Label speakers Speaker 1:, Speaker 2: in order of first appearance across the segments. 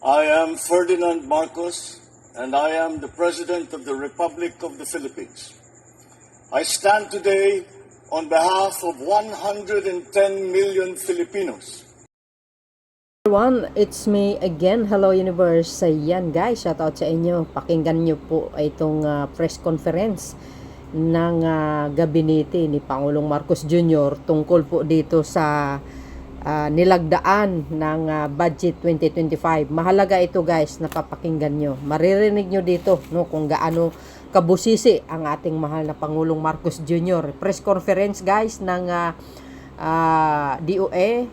Speaker 1: I am Ferdinand Marcos, and I am the President of the Republic of the Philippines. I stand today on behalf of 110 million Filipinos.
Speaker 2: Everyone, it's me again. Hello Universe. Ayan guys, shoutout sa inyo. Pakinggan nyo po itong press conference ng gabinete ni Pangulong Marcos Jr. tungkol po dito sa nilagdaan ng budget 2025. Mahalaga ito guys, napapakinggan nyo. Maririnig nyo dito no, kung gaano kabusisi ang ating mahal na Pangulong Marcos Jr. Press conference guys ng DOE,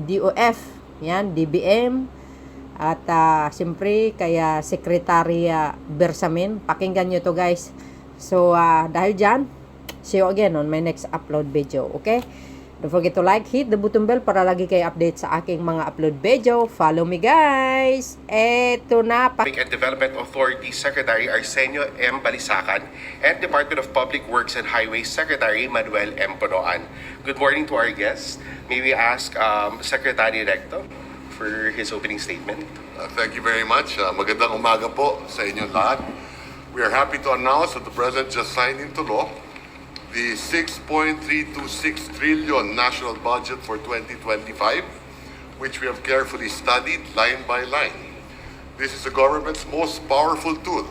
Speaker 2: DOF, yan, DBM, at siyempre kaya Secretary Bersamin. Pakinggan nyo to guys. So dahil dyan, see you again on my next upload video, okay? Don't forget to like, hit the button bell para lagi kayo update sa aking mga upload video. Follow me guys. Eto na.
Speaker 3: Public and Development Authority Secretary Arsenio M. Balisacan and Department of Public Works and Highways Secretary Manuel M. Ponoan. Good morning to our guests. May we ask Secretary Recto for his opening statement?
Speaker 4: Thank you very much. Magandang umaga po sa inyong lahat. We are happy to announce that the President just signed into law the 6.326 trillion national budget for 2025, which we have carefully studied line by line. This is the government's most powerful tool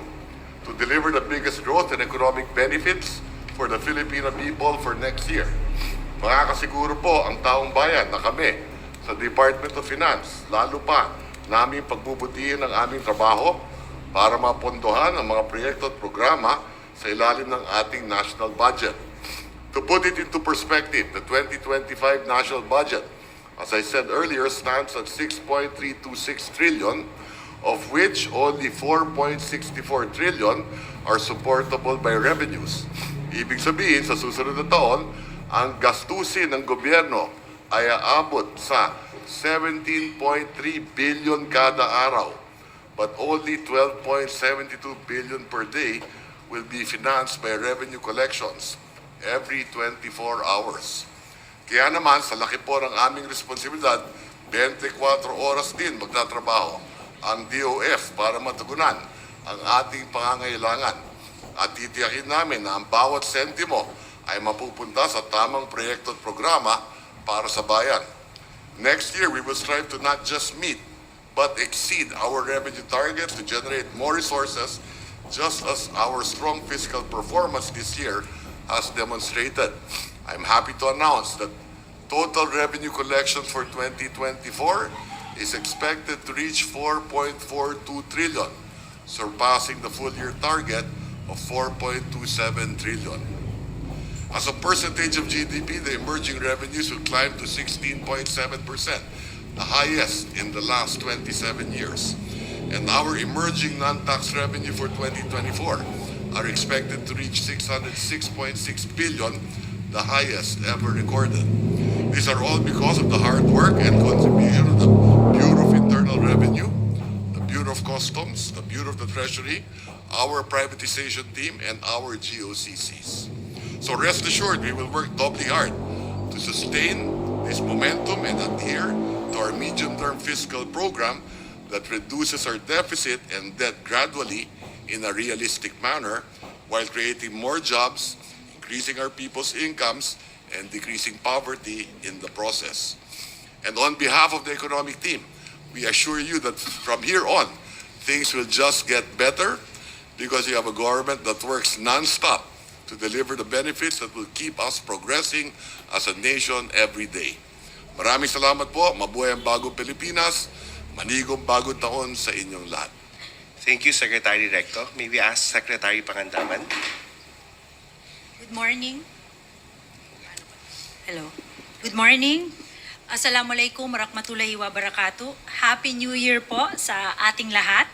Speaker 4: to deliver the biggest growth and economic benefits for the Filipino people for next year. Makakasiguro po ang taong bayan na kami sa Department of Finance, lalo pa namin pagbubutihin ang aming trabaho para mapondohan ang mga proyekto at programa sa ilalim ng ating national budget. To put it into perspective, the 2025 national budget, as I said earlier, stands at 6.326 trillion, of which only 4.64 trillion are supportable by revenues. Ibig sabihin, sa susunod na taon, ang gastusin ng gobyerno ay aabot sa 17.3 billion kada araw, but only 12.72 billion per day will be financed by revenue collections every 24 hours. Kaya naman, sa laki po ng aming responsibilidad, 24 oras din magtatrabaho ang DOF para matugunan ang ating pangangailangan. At titiyakin namin na ang bawat sentimo ay mapupunta sa tamang proyekto at programa para sa bayan. Next year, we will strive to not just meet, but exceed our revenue targets to generate more resources, just as our strong fiscal performance this year has demonstrated. I'm happy to announce that total revenue collections for 2024 is expected to reach 4.42 trillion, surpassing the full year target of 4.27 trillion. As a percentage of GDP, the emerging revenues will climb to 16.7%, the highest in the last 27 years. And our emerging non-tax revenue for 2024 are expected to reach 606.6 billion, the highest ever recorded. These are all because of the hard work and contribution of the Bureau of Internal Revenue, the Bureau of Customs, the Bureau of the Treasury, our privatization team, and our GOCCs. So rest assured, we will work doubly hard to sustain this momentum and adhere to our medium-term fiscal program that reduces our deficit and debt gradually in a realistic manner while creating more jobs, increasing our people's incomes, and decreasing poverty in the process. And on behalf of the economic team, we assure you that from here on, things will just get better because you have a government that works non-stop to deliver the benefits that will keep us progressing as a nation every day. Maraming salamat po. Mabuhay ang bagong Pilipinas. Manigong bagong taon sa inyong lahat.
Speaker 3: Thank you, Secretary Recto. May we ask Secretary Pangandaman?
Speaker 5: Good morning. Hello. Good morning. Assalamualaikum warahmatullahi wabarakatuh. Happy New Year po sa ating lahat.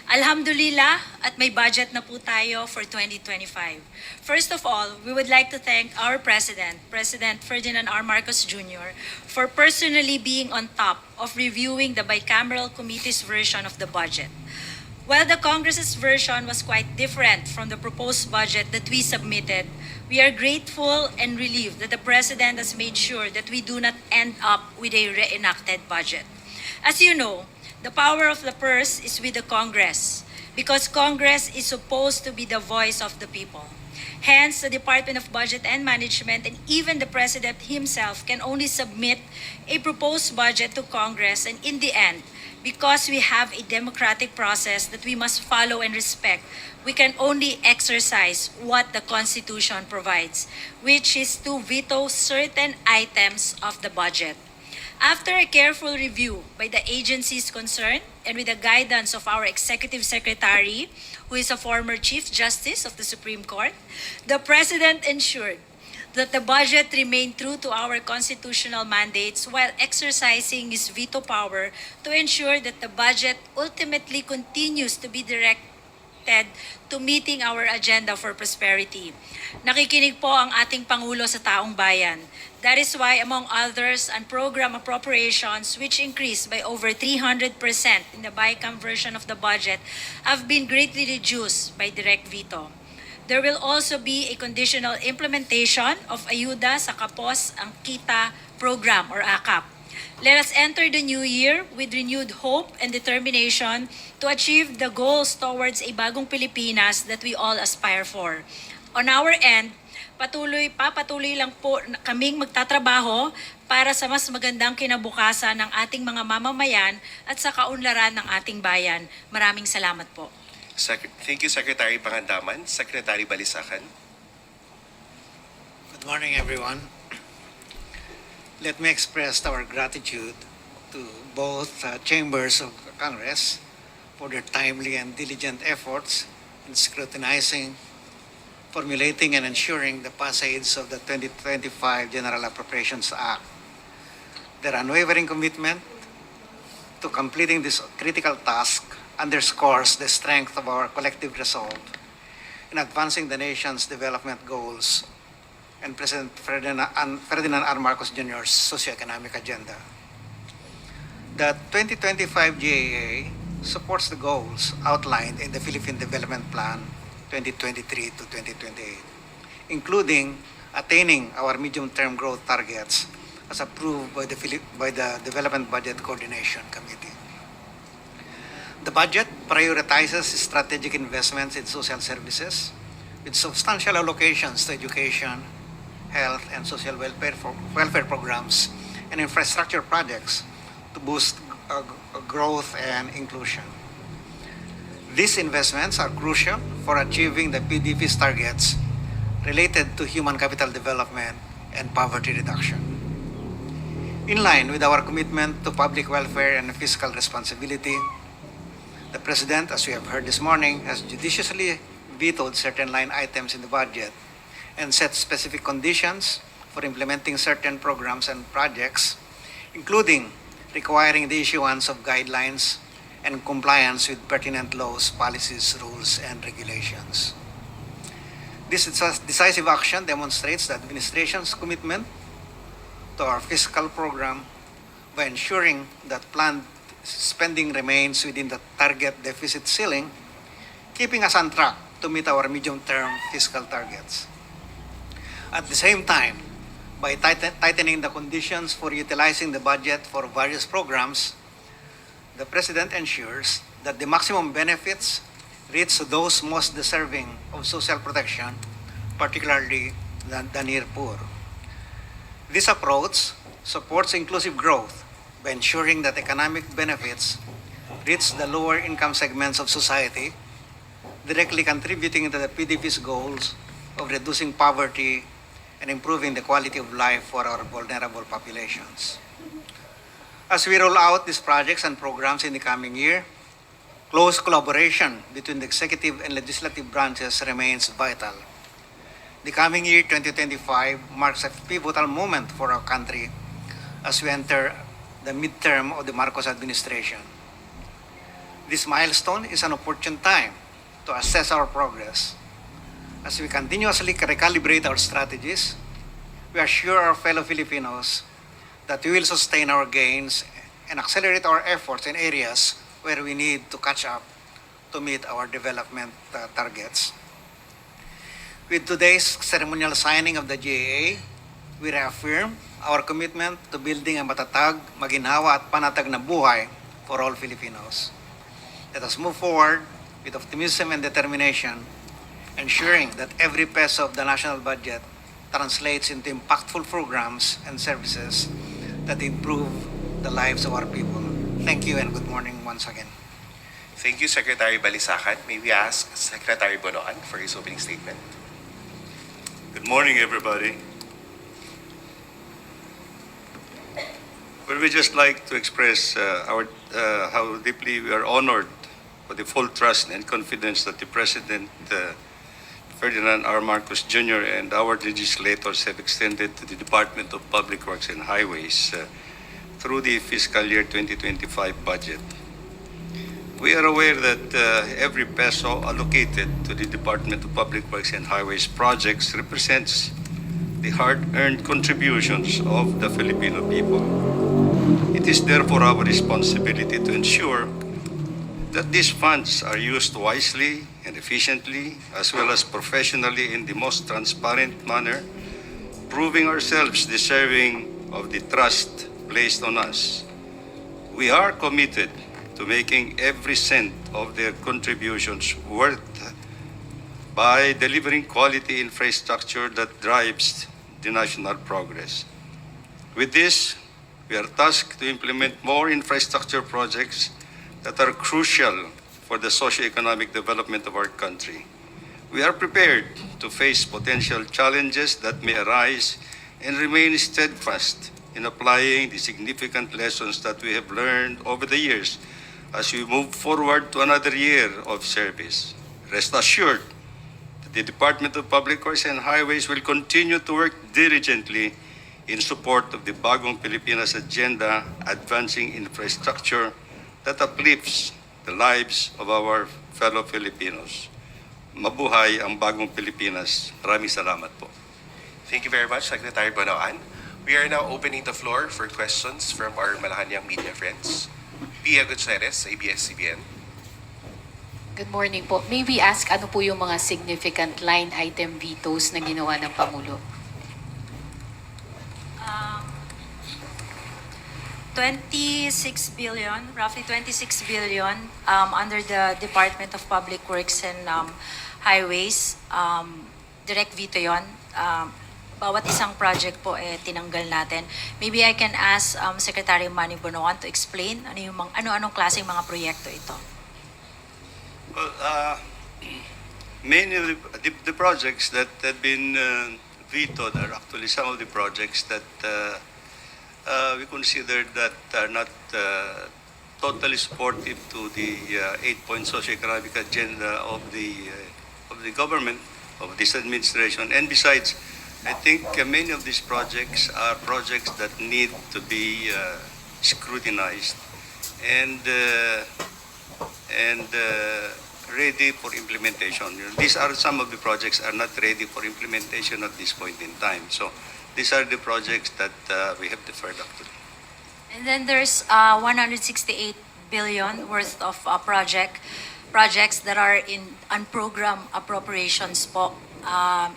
Speaker 5: Alhamdulillah at may budget na po tayo for 2025. First of all, we would like to thank our President, President Ferdinand R. Marcos Jr., for personally being on top of reviewing the bicameral committee's version of the budget. While the Congress's version was quite different from the proposed budget that we submitted, we are grateful and relieved that the President has made sure that we do not end up with a reenacted budget. As you know, The power of the purse is with the Congress because Congress is supposed to be the voice of the people. Hence, the Department of Budget and Management and even the President himself can only submit a proposed budget to Congress, and in the end, because we have a democratic process that we must follow and respect, we can only exercise what the Constitution provides, which is to veto certain items of the budget. After a careful review by the agencies concerned and with the guidance of our Executive Secretary, who is a former Chief Justice of the Supreme Court, the President ensured that the budget remained true to our constitutional mandates while exercising his veto power to ensure that the budget ultimately continues to be directed to meeting our agenda for prosperity. Nakikinig po ang ating Pangulo sa taong bayan. That is why, among others, ang program appropriations, which increased by over 300% in the BICAM version of the budget, have been greatly reduced by direct veto. There will also be a conditional implementation of Ayuda sa Kapos ang Kita program or AKAP. Let us enter the new year with renewed hope and determination to achieve the goals towards a bagong Pilipinas that we all aspire for. On our end, patuloy lang po kaming magtatrabaho para sa mas magandang kinabukasan ng ating mga mamamayan at sa kaunlaran ng ating bayan. Maraming salamat po.
Speaker 3: Thank you, Secretary Pangandaman. Secretary Balisacan.
Speaker 6: Good morning, everyone. Let me express our gratitude to both chambers of Congress for their timely and diligent efforts in scrutinizing, formulating, and ensuring the passage of the 2025 General Appropriations Act. Their unwavering commitment to completing this critical task underscores the strength of our collective resolve in advancing the nation's development goals and President Ferdinand R. Marcos Jr.'s socioeconomic agenda. The 2025 GAA supports the goals outlined in the Philippine Development Plan 2023 to 2028, including attaining our medium-term growth targets as approved by the Development Budget Coordination Committee. The budget prioritizes strategic investments in social services with substantial allocations to education, health, and social welfare programs and infrastructure projects to boost growth and inclusion. These investments are crucial for achieving the PDP's targets related to human capital development and poverty reduction. In line with our commitment to public welfare and fiscal responsibility, the President, as we have heard this morning, has judiciously vetoed certain line items in the budget and set specific conditions for implementing certain programs and projects, including requiring the issuance of guidelines and compliance with pertinent laws, policies, rules, and regulations. This decisive action demonstrates the administration's commitment to our fiscal program by ensuring that planned spending remains within the target deficit ceiling, keeping us on track to meet our medium-term fiscal targets. At the same time, by tightening the conditions for utilizing the budget for various programs, the President ensures that the maximum benefits reach those most deserving of social protection, particularly the near poor. This approach supports inclusive growth by ensuring that economic benefits reach the lower income segments of society, directly contributing to the PDP's goals of reducing poverty and improving the quality of life for our vulnerable populations. As we roll out these projects and programs in the coming year, close collaboration between the executive and legislative branches remains vital. The coming year, 2025, marks a pivotal moment for our country as we enter the midterm of the Marcos administration. This milestone is an opportune time to assess our progress. As we continuously recalibrate our strategies, we assure our fellow Filipinos that we will sustain our gains and accelerate our efforts in areas where we need to catch up to meet our development targets. With today's ceremonial signing of the GAA, we reaffirm our commitment to building a matatag, maginhawa at panatag na buhay for all Filipinos. Let us move forward with optimism and determination, ensuring that every peso of the national budget translates into impactful programs and services that improve the lives of our people. Thank you and good morning once again.
Speaker 3: Thank you, Secretary Balisacan. May we ask Secretary Bonoan for his opening statement?
Speaker 7: Good morning, everybody. We would just like to express how deeply we are honored for the full trust and confidence that the President, Ferdinand R. Marcos Jr. and our legislators have extended to the Department of Public Works and Highways through the fiscal year 2025 budget. We are aware that every peso allocated to the Department of Public Works and Highways projects represents the hard-earned contributions of the Filipino people. It is therefore our responsibility to ensure that these funds are used wisely and efficiently, as well as professionally in the most transparent manner, proving ourselves deserving of the trust placed on us. We are committed to making every cent of their contributions worth by delivering quality infrastructure that drives the national progress. With this, we are tasked to implement more infrastructure projects that are crucial for the socio-economic development of our country. We are prepared to face potential challenges that may arise and remain steadfast in applying the significant lessons that we have learned over the years as we move forward to another year of service. Rest assured that the Department of Public Works and Highways will continue to work diligently in support of the Bagong Pilipinas agenda, advancing infrastructure that uplifts the lives of our fellow Filipinos. Mabuhay ang Bagong Pilipinas. Maraming salamat po.
Speaker 3: Thank you very much, Secretary Bonoan. We are now opening the floor for questions from our Malacanang media friends. Pia Gutierrez, ABS-CBN.
Speaker 8: Good morning po. May we ask ano po yung mga significant line item vetoes na ginawa ng Pangulo?
Speaker 5: 26 billion, roughly 26 billion under the Department of Public Works and Highways. Direct veto yon. Bawat isang project po tinanggal natin. Maybe I can ask Secretary Manny Bonoan to explain ano-anong klaseng mga proyekto ito.
Speaker 7: Well, many of the projects that have been vetoed are actually some of the projects that we consider that are not totally supportive to the 8-point socio-economic agenda of the government, of this administration. And besides, I think many of these projects are projects that need to be scrutinized and ready for implementation. These are some of the projects are not ready for implementation at this point in time. So these are the projects that we have deferred up to.
Speaker 5: And then there's 168 billion worth of projects that are in unprogrammed appropriations po.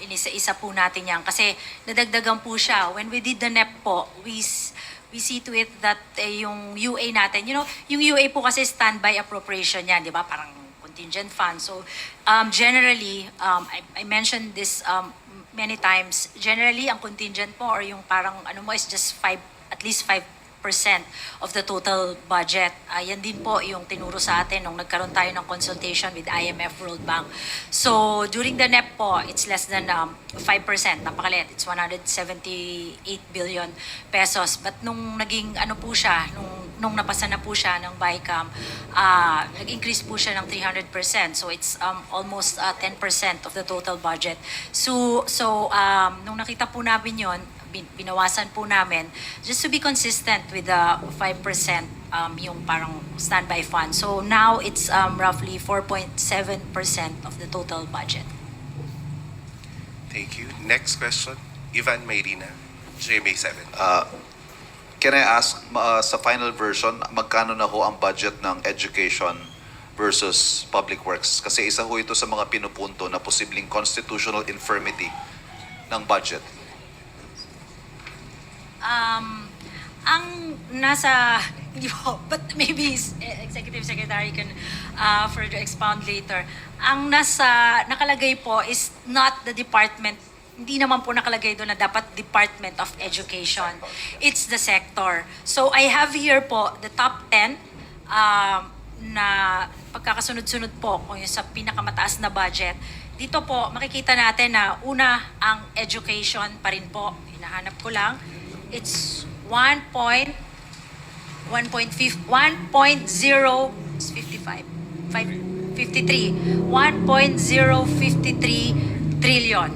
Speaker 5: Inisa-isa po natin yan kasi nadagdagan po siya. When we did the NEP po, we see to it that yung UA natin, yung UA po kasi standby appropriation yan, di ba? Parang contingent fund. So generally, I mentioned this many times. Generally, ang contingent po or yung parang is just at least 5% of the total budget. Yan din po yung tinuro sa atin nung nagkaroon tayo ng consultation with IMF World Bank. So during the NEP po, it's less than 5%. Napakalit. It's 178 billion pesos. But nung naging po siya, nung napasa na po siya ng BICAM, nag-increase po siya ng 300%. So it's almost 10% of the total budget. So nung nakita po namin yon, binawasan po namin just to be consistent with the 5% yung parang standby fund. So now it's roughly 4.7% of the total budget.
Speaker 3: Thank you. Next question, Ivan Mayrina, GMA7.
Speaker 9: Can I ask, sa final version, magkano na ho ang budget ng education versus public works? Kasi isa ho ito sa mga pinupunto na posibleng constitutional infirmity ng budget.
Speaker 5: Ang nasa Hindi po, but maybe Executive Secretary can further expound later. Ang nakalagay po is not the department, hindi naman po nakalagay doon na dapat Department of Education. It's the sector. So I have here po the top 10 na pagkakasunod-sunod po kung yung sa pinakamataas na budget. Dito po makikita natin na una ang education pa rin po. Hinahanap ko lang. It's 1.053 trillion.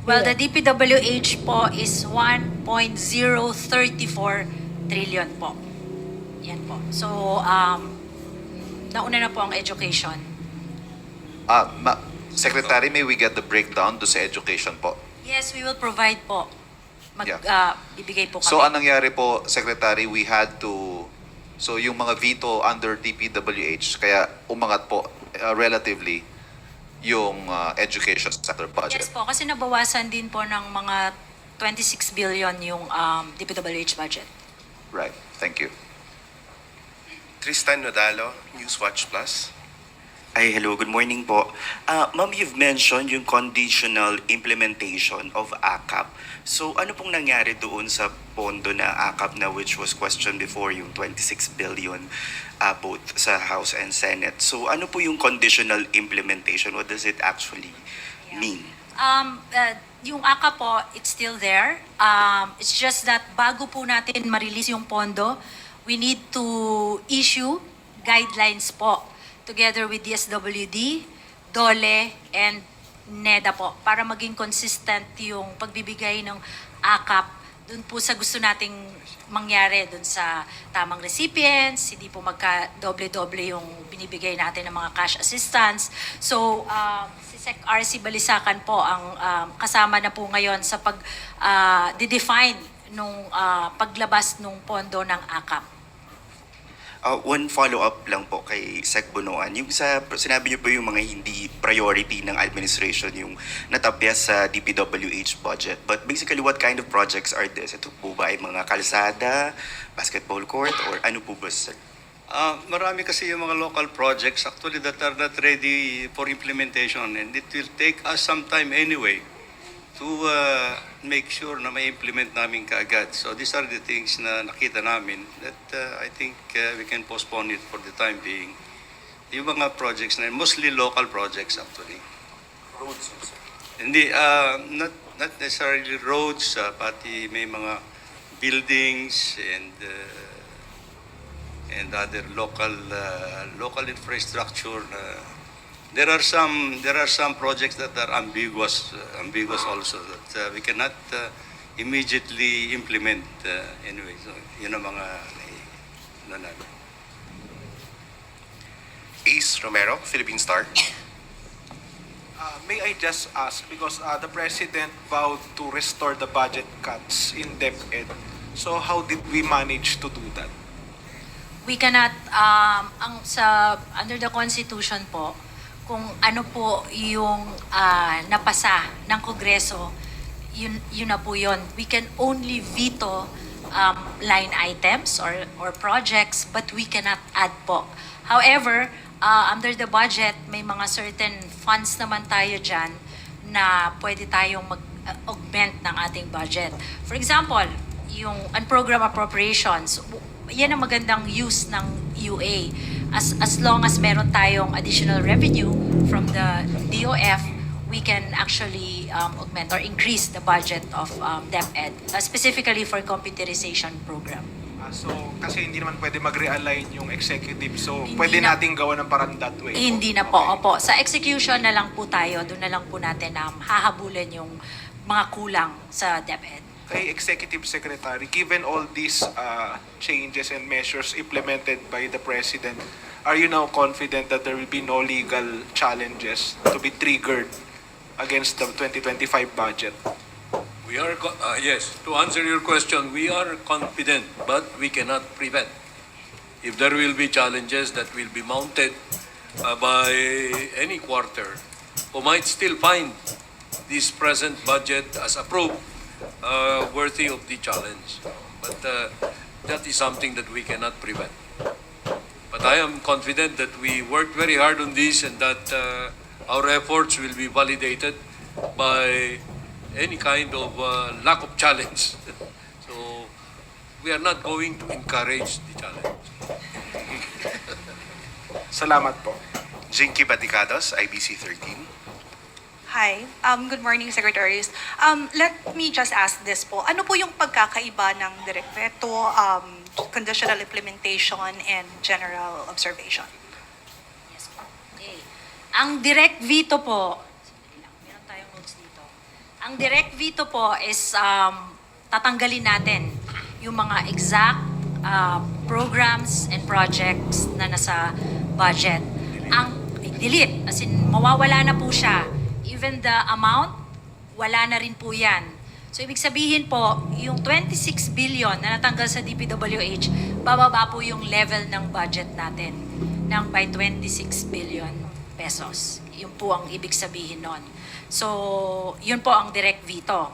Speaker 5: Well, the DPWH po is 1.034 trillion po. Yan po. So, nauna na po ang education.
Speaker 9: Secretary, may we get the breakdown do sa education po?
Speaker 5: Yes, we will provide po.
Speaker 9: Yeah.
Speaker 5: Bibigay po kami.
Speaker 9: So anong nangyari po, Secretary, we had to, so yung mga veto under DPWH, kaya umangat po relatively yung education sector budget.
Speaker 5: Yes po, kasi nabawasan din po ng mga 26 billion yung DPWH budget.
Speaker 9: Right, thank you.
Speaker 3: Tristan Nodalo, Newswatch Plus.
Speaker 10: Ay, hello, good morning po. Ma'am, you've mentioned yung conditional implementation of AKAP. So, ano pong nangyari doon sa pondo na AKAP na which was questioned before, yung 26 billion both sa House and Senate? So, ano po yung conditional implementation? What does it actually mean?
Speaker 5: Yung AKAP po, it's still there. It's just that bago po natin ma-release yung pondo, we need to issue guidelines po together with DSWD, DOLE, and NEDA po para maging consistent yung pagbibigay ng AKAP dun po sa gusto nating mangyari dun sa tamang recipients, hindi po magka-doble-doble yung binibigay natin ng mga cash assistance. So, si Sec RC Balisacan po ang kasama na po ngayon sa pag-define nung paglabas nung pondo ng AKAP.
Speaker 10: One follow-up lang po kay Sec Bonoan. Yung sinabi niyo po yung mga hindi priority ng administration, yung natapyas sa DPWH budget. But basically, what kind of projects are this? Ito po ba ay mga kalsada, basketball court, or ano po ba, sir?
Speaker 7: Marami kasi yung mga local projects actually that are not ready for implementation, and it will take us some time anyway to make sure na may implement namin kaagad. So these are the things na nakita namin that I think we can postpone it for the time being. Yung mga projects na mostly local projects actually.
Speaker 3: Roads, sir.
Speaker 7: Hindi, not necessarily roads, pati may mga buildings and other local infrastructure. There are some projects that are ambiguous also that we cannot immediately implement anyway. So yun ang mga namin.
Speaker 3: Ace Romero, Philippine Star.
Speaker 11: May I just ask, because the President vowed to restore the budget cuts in DepEd, so how did we manage to do that?
Speaker 5: We cannot, under the Constitution po, kung ano po yung napasa ng Kongreso, yun na po yun. We can only veto line items or projects, but we cannot add po. However, under the budget, may mga certain funds naman tayo dyan na pwede tayong mag-augment ng ating budget. For example, yung unprogrammed appropriations, yan ang magandang use ng UA. As long as meron tayong additional revenue from the DOF, we can actually augment or increase the budget of DepEd, specifically for computerization program.
Speaker 11: So, kasi hindi naman pwede mag-realign yung executive, so
Speaker 5: Hindi
Speaker 11: pwede
Speaker 5: na-
Speaker 11: nating gawa ng parang that way.
Speaker 5: Hindi na po,
Speaker 11: Okay.
Speaker 5: opo. Sa execution na lang po tayo, doon na lang po natin hahabulin yung mga kulang sa DepEd.
Speaker 11: Kay Executive Secretary, given all these changes and measures implemented by the President, are you now confident that there will be no legal challenges to be triggered against the 2025 budget?
Speaker 12: We are, yes, to answer your question, we are confident, but we cannot prevent. If there will be challenges that will be mounted by any quarter, who might still find this present budget as approved worthy of the challenge. But that is something that we cannot prevent. But I am confident that we worked very hard on this and that our efforts will be validated by any kind of lack of challenge. So we are not going to encourage the challenge.
Speaker 11: Salamat po.
Speaker 3: Jinky Baticados, IBC 13.
Speaker 13: Hi. Good morning, Secretaries. Let me just ask this po. Ano po yung pagkakaiba ng direct veto, conditional implementation, and general observation?
Speaker 5: Yes po. Okay. Ang direct veto po, sandali lang, meron tayong notes dito. Ang direct veto po is tatanggalin natin yung mga exact programs and projects na nasa budget. Ang delete, as in mawawala na po siya. Even the amount, wala na rin po yan. So, ibig sabihin po, yung 26 billion na natanggal sa DPWH, bababa po yung level ng budget natin ng by 26 billion pesos. Yun po ang ibig sabihin nun. So, yun po ang direct veto.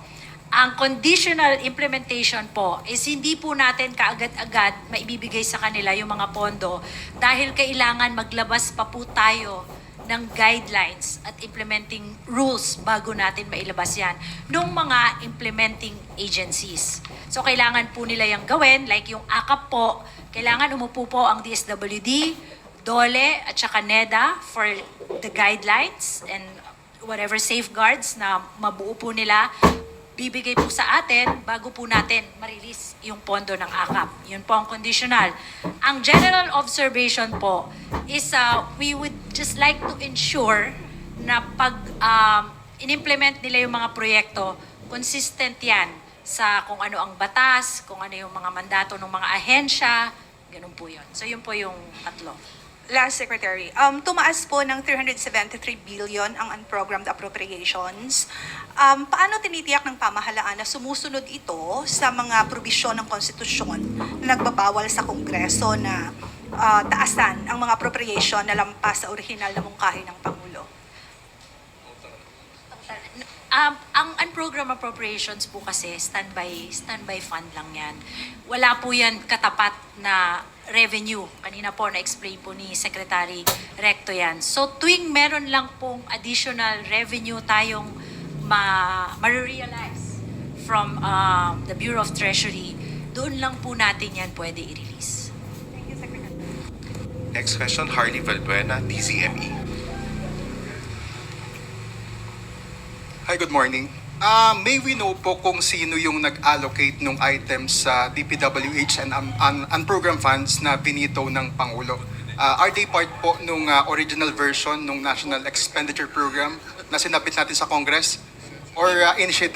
Speaker 5: Ang conditional implementation po is hindi po natin kaagad-agad maibibigay sa kanila yung mga pondo dahil kailangan maglabas pa po tayo ng guidelines at implementing rules bago natin mailabas yan nung mga implementing agencies. So kailangan po nila yung gawin, like yung AKAP po, kailangan umupo po ang DSWD, DOLE at saka NEDA for the guidelines and whatever safeguards na mabuo po nila, bibigay po sa atin bago po natin ma-release yung pondo ng AKAP. Yun po ang conditional. Ang general observation po is we would just like to ensure na pag in-implement nila yung mga proyekto, consistent yan sa kung ano ang batas, kung ano yung mga mandato ng mga ahensya, ganun po yun. So yun po yung tatlo.
Speaker 13: Last, Secretary. Tumaas po ng 373 billion ang unprogrammed appropriations. Paano tinitiyak ng pamahalaan na sumusunod ito sa mga probisyon ng konstitusyon na nagbabawal sa Kongreso na taasan ang mga appropriation na lampas sa orihinal na mungkahi ng Pangulo?
Speaker 5: Ang unprogrammed appropriations po kasi standby fund lang yan. Wala po yan katapat na revenue. Kanina po na-explain po ni Secretary Recto yan. So tuwing meron lang pong additional revenue tayong ma-realize from the Bureau of Treasury, doon lang po natin yan pwede i-release.
Speaker 13: Thank you, Secretary.
Speaker 3: Next question, Harley Valbuena, TZME.
Speaker 14: Hi, good morning. May we know po kung sino yung nag-allocate ng items sa DPWH and unprogrammed funds na binito ng Pangulo? Are they part po nung original version ng National Expenditure Program na sinabit natin sa Congress? Or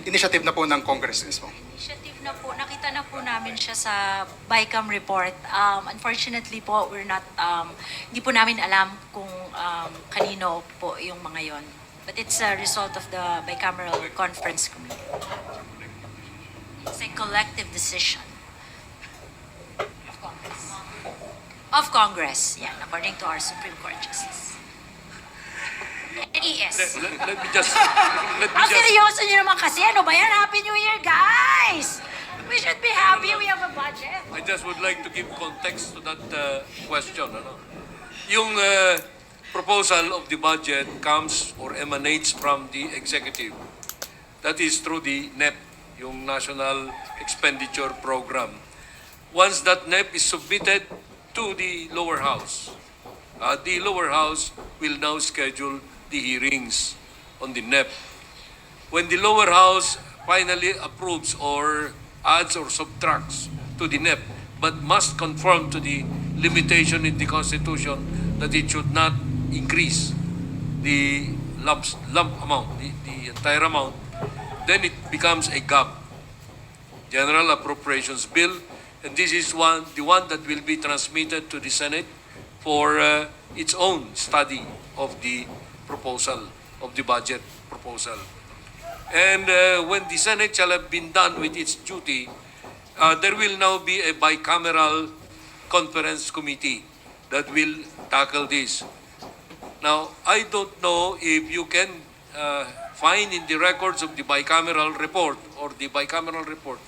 Speaker 14: initiative na po ng Congress mismo?
Speaker 5: Initiative na po, nakita na po namin siya sa BICAM report. Unfortunately po, hindi po namin alam kung kanino po yung mga yon. But it's a result of the bicameral conference committee. It's a collective decision of Congress. Of Congress, yeah, according to our Supreme Court Justice. NES.
Speaker 12: Let me just...
Speaker 5: Ang seryoso nyo naman kasi. Ano ba yan? Happy New Year, guys! We should be happy we have a budget.
Speaker 12: I just would like to give context to that question. Ano? Yung proposal of the budget comes or emanates from the executive. That is through the NEP, yung National Expenditure Program. Once that NEP is submitted to the lower house, the lower house will now schedule the hearings on the NEP. When the lower house finally approves or adds or subtracts to the NEP, but must conform to the limitation in the Constitution that it should not increase the lump amount, the entire amount, then it becomes a GAB, General Appropriations Bill, and this is the one that will be transmitted to the Senate for its own study of the proposal, of the budget proposal. And when the Senate shall have been done with its duty, there will now be a bicameral conference committee that will tackle this. Now, I don't know if you can find in the records of the bicameral report or the bicameral report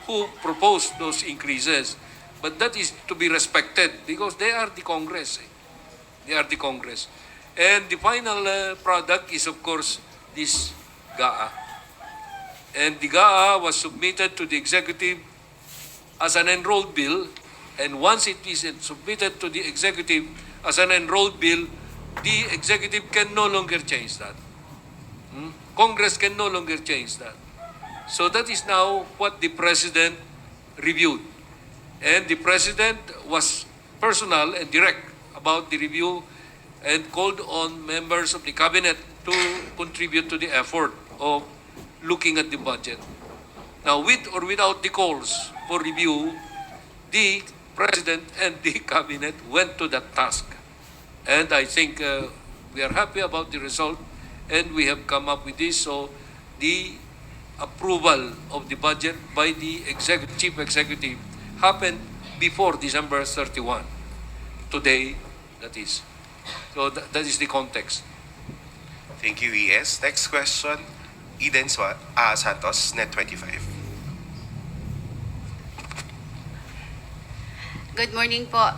Speaker 12: who proposed those increases. But that is to be respected because they are the Congress. They are the Congress. And the final product is, of course, this GAA. And the GAA was submitted to the executive as an enrolled bill. And once it is submitted to the executive as an enrolled bill, the executive can no longer change that. Congress can no longer change that. So that is now what the President reviewed. And the President was personal and direct about the review and called on members of the Cabinet to contribute to the effort of looking at the budget. Now, with or without the calls for review, the President and the Cabinet went to that task. And I think we are happy about the result, and we have come up with this. So the approval of the budget by the Chief Executive happened before December 31. Today, that is. So that is the context.
Speaker 3: Thank you, ES. Next question, Eden Santos, Net 25.
Speaker 15: Good morning po.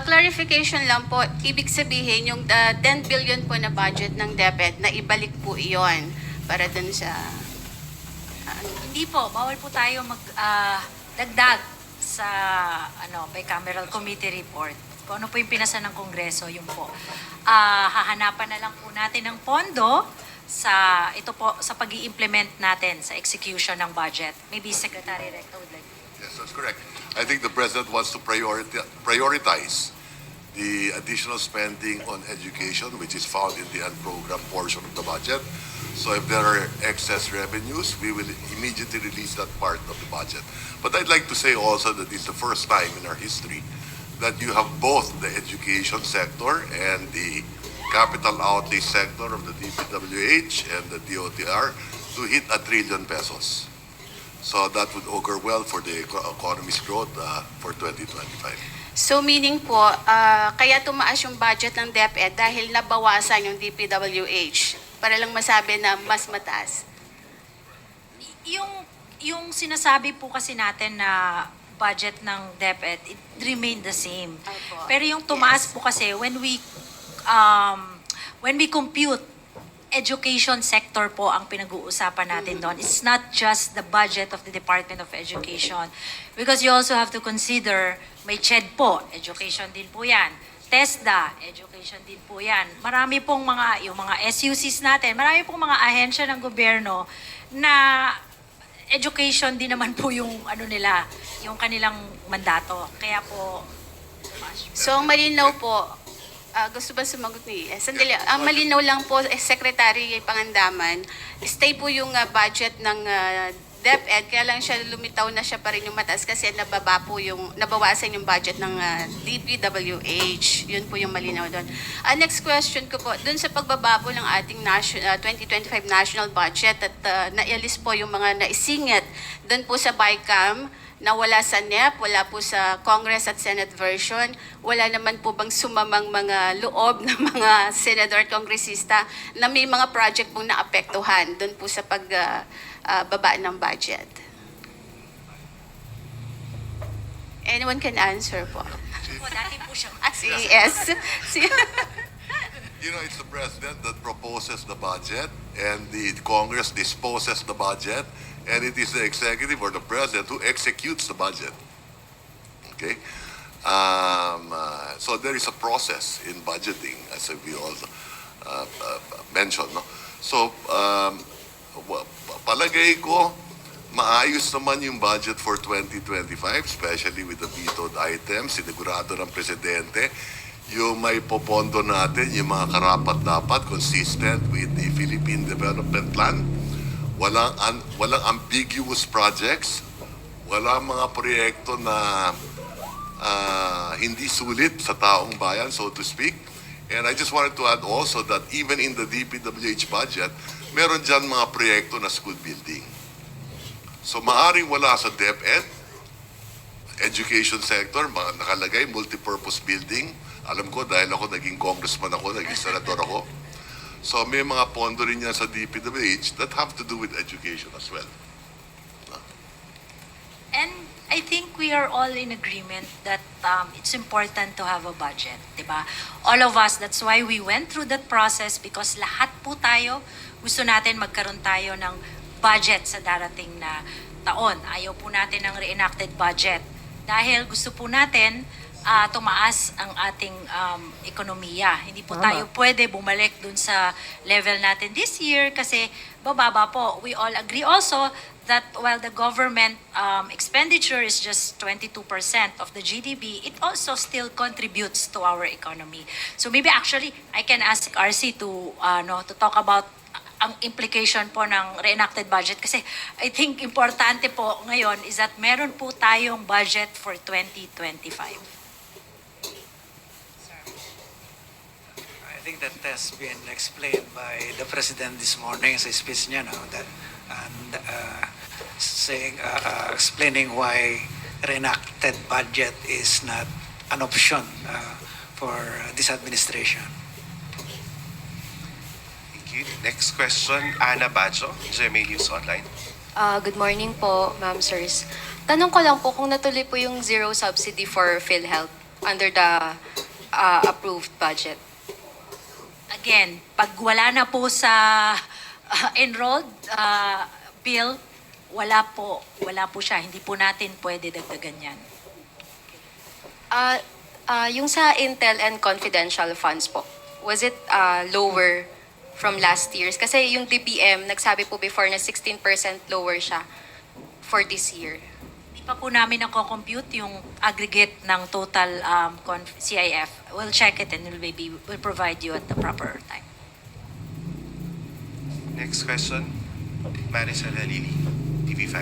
Speaker 15: Clarification lang po, ibig sabihin yung 10 billion po na budget ng DepEd na ibalik po iyon para dun sa...
Speaker 5: Hindi po, bawal po tayo magdagdag sa bicameral committee report. Kung ano po yung pinasa ng Kongreso, yun po. Hahanapan na lang po natin ng pondo sa ito po sa pag-i-implement natin sa execution ng budget. Maybe Secretary Recto would like.
Speaker 4: Yes, that's correct. I think the President wants to prioritize the additional spending on education, which is found in the unprogrammed portion of the budget. So if there are excess revenues, we will immediately release that part of the budget. But I'd like to say also that it's the first time in our history that you have both the education sector and the capital outlay sector of the DPWH and the DOTR to hit 1 trillion pesos. So that would augur well for the economy's growth for 2025.
Speaker 15: So meaning po, kaya tumaas yung budget ng DepEd dahil nabawasan yung DPWH para lang masabi na mas mataas.
Speaker 5: Yung sinasabi po kasi natin na budget ng DepEd, it remained the same. Pero yung tumaas po kasi when we compute education sector po ang pinag-uusapan natin doon. It's not just the budget of the Department of Education. Because you also have to consider, may CHED po, education din po yan. TESDA, education din po yan. Marami pong yung mga SUCs natin, marami pong mga ahensya ng gobyerno na education din naman po yung nila, yung kanilang mandato. Kaya po,
Speaker 15: So malinaw po, gusto ba sumagot ni sandali, ang malinaw lang po, Secretary Pangandaman, stay po yung budget ng DepEd, kaya lang siya lumitaw na siya pa rin yung mataas kasi nabawasan yung budget ng DPWH. Yun po yung malinaw doon. Next question ko po, dun sa pagbaba po ng ating 2025 national budget at naialis po yung mga naisingit dun po sa BICAM, na wala sa NEP, wala po sa Congress at Senate version, wala naman po bang sumamang mga loob ng mga senador at kongresista na may mga project pong naapektuhan doon po sa pagbaba ng budget? Anyone can answer po.
Speaker 5: dati po siya.
Speaker 15: Yes.
Speaker 4: You know, it's the President that proposes the budget and the Congress disposes the budget, and it is the executive or the President who executes the budget. Okay? So there is a process in budgeting, as we all mentioned. No? So, palagay ko, maayos naman yung budget for 2025, especially with the vetoed items. Sinigurado ng Presidente yung may popondo natin, yung mga karapat-dapat, consistent with the Philippine Development Plan. Walang ambiguous projects, walang mga proyekto na hindi sulit sa taong bayan, so to speak. And I just wanted to add also that even in the DPWH budget, meron dyan mga proyekto na school building. So maaring wala sa DepEd, education sector, nakalagay multipurpose building. Alam ko dahil ako naging congressman ako, naging senador ako. So may mga pondo rin yan sa DPWH that have to do with education as well.
Speaker 5: And I think we are all in agreement that it's important to have a budget, di ba? All of us, that's why we went through that process because lahat po tayo, gusto natin magkaroon tayo ng budget sa darating na taon. Ayaw po natin ng reenacted budget dahil gusto po natin tumaas ang ating ekonomiya. Hindi po tayo pwede bumalik dun sa level natin this year kasi bababa po. We all agree also that while the government expenditure is just 22% of the GDP, it also still contributes to our economy. So maybe actually I can ask RC to talk about ang implication po ng reenacted budget kasi I think importante po ngayon is that meron po tayong budget for 2025.
Speaker 6: I think that has been explained by the President this morning sa speech niya, no? That, and explaining why reenacted budget is not an option for this administration.
Speaker 3: Thank you. Next question, Ana Bajo, GMA News Online.
Speaker 16: Good morning po, ma'am, sirs. Tanong ko lang po kung natuloy po yung zero subsidy for PhilHealth under the approved budget.
Speaker 5: Again, pag wala na po sa enrolled bill, wala po siya. Hindi po natin pwede dagdagan yan.
Speaker 16: Yung sa Intel and confidential funds po, was it lower from last year's? Kasi yung DBM, nagsabi po before na 16% lower siya for this year.
Speaker 5: Hindi pa po namin nako-compute yung aggregate ng total CIF. We'll check it and we'll provide you at the proper time.
Speaker 3: Next question, Marisol Halili, TV5.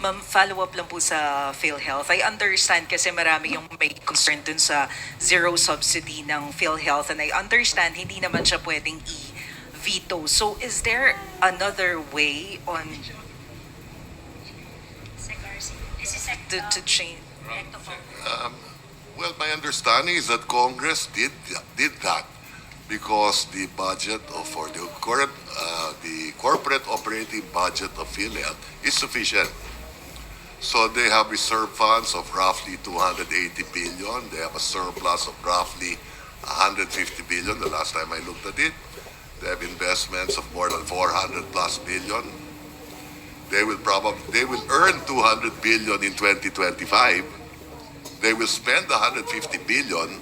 Speaker 17: Ma'am, follow-up lang po sa PhilHealth. I understand kasi marami yung may concern dun sa zero subsidy ng PhilHealth and I understand hindi naman siya pwedeng i-veto. So is there another way on to change?
Speaker 4: Well, my understanding is that Congress did that because the budget for the current the corporate operating budget of PhilHealth is sufficient. So they have reserve funds of roughly 280 billion. They have a surplus of roughly 150 billion the last time I looked at it. They have investments of more than 400 plus billion. They will earn 200 billion in 2025. They will spend 150 billion.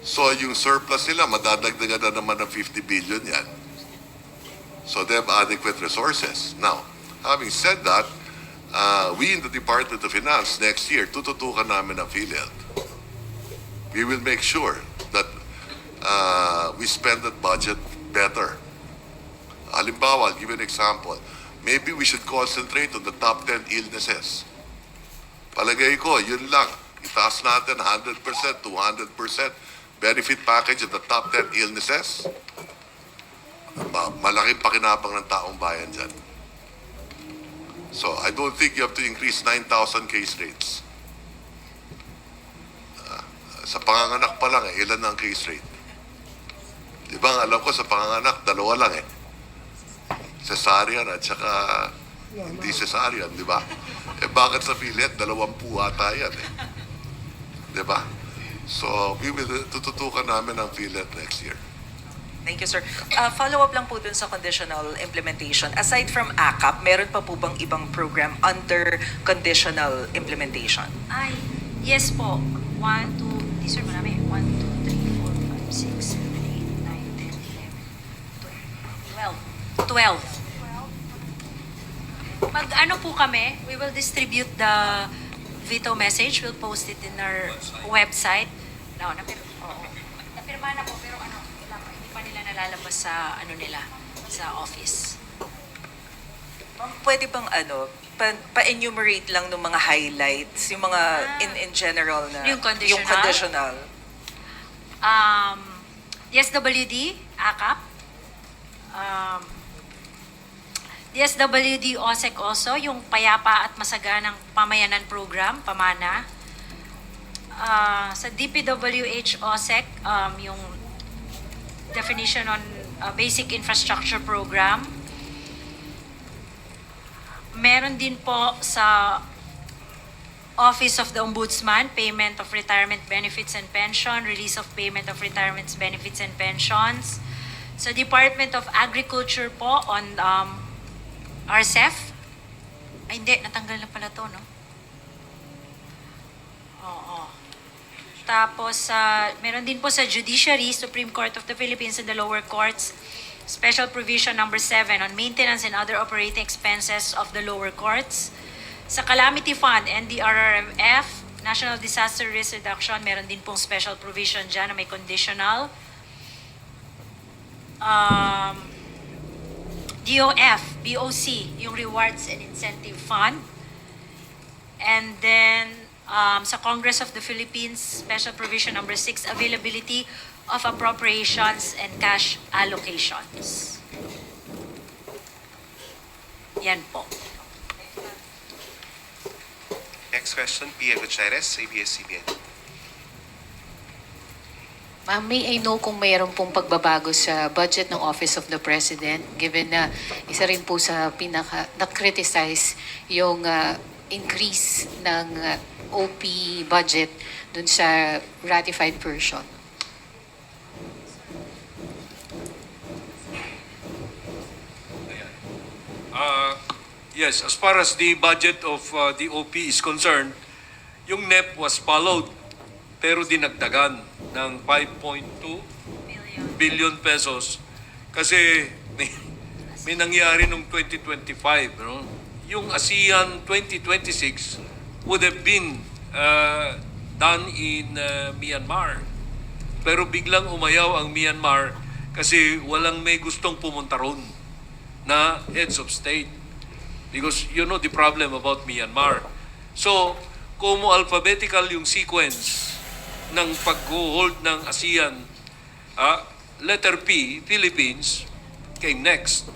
Speaker 4: So yung surplus nila, madadagdagan na naman ng 50 billion yan. So they have adequate resources. Now, having said that, we in the Department of Finance next year, tututukan namin ang PhilHealth. We will make sure that we spend that budget better. Halimbawa, I'll give you an example. Maybe we should concentrate on the top 10 illnesses. Palagay ko, yun lang. Itaas natin 100%, 200% benefit package of the top 10 illnesses. Malaking pakinabang ng taong bayan dyan. So, I don't think you have to increase 9,000 case rates. Sa panganganak pa lang, ilan ang case rate? Di ba, alam ko sa panganganak, 2 lang cesarean at saka hindi cesarean, di ba? Bakit sa PhilHealth, 20 ata yan Di ba? So, we will tututukan namin ang PhilHealth next year.
Speaker 17: Thank you, sir. Follow-up lang po dun sa conditional implementation. Aside from ACAP, meron pa po bang ibang program under conditional implementation?
Speaker 5: Yes po. 1, 2, these are marami. 1, 2, 3, 4, 5, 6, 7, 8, 9, 10, 11, 12. Pag ano po kami, we will distribute the veto message. We'll post it in our website. No, napirma na po, pero hindi pa nila nalalabas sa sa office.
Speaker 17: Ma'am, pwede bang pa-enumerate lang ng mga highlights, yung mga in general na
Speaker 5: Yung conditional?
Speaker 17: Yung conditional.
Speaker 5: DSWD, ACAP. DSWD OSEC also, yung Payapa at Masaganang Pamayanan Program, PAMANA. Sa DPWH OSEC, yung definition on Basic Infrastructure Program. Meron din po sa Office of the Ombudsman, payment of retirement benefits and pension, release of payment of retirement benefits and pensions. Sa Department of Agriculture po on RCEF. Ay hindi, natanggal na pala to, no? Oo. Tapos, meron din po sa Judiciary, Supreme Court of the Philippines and the lower courts, Special Provision number 7 on maintenance and other operating expenses of the lower courts. Sa Calamity Fund, NDRRMF, National Disaster Risk Reduction, meron din pong special provision dyan na may conditional. DOF, BOC, yung Rewards and Incentive Fund. And then, sa Congress of the Philippines, Special Provision number 6, Availability of Appropriations and Cash Allocations. Yan po.
Speaker 3: Next question, Pia Gutierrez, ABS-CBN.
Speaker 8: Ma'am, may I know kung mayroon pong pagbabago sa budget ng Office of the President, given na isa rin po sa na-criticize yung increase ng OP budget dun sa ratified version.
Speaker 12: Yes, as far as the budget of the OP is concerned, yung NEP was followed pero dinagdagan ng 5.2 billion pesos kasi may nangyari nung 2025, no? Yung ASEAN 2026 would have been done in Myanmar. Pero biglang umayaw ang Myanmar kasi walang may gustong pumunta ron na heads of state. Because you know the problem about Myanmar. So, kung alphabetical yung sequence ng pag-hold ng ASEAN, letter P, Philippines, came next.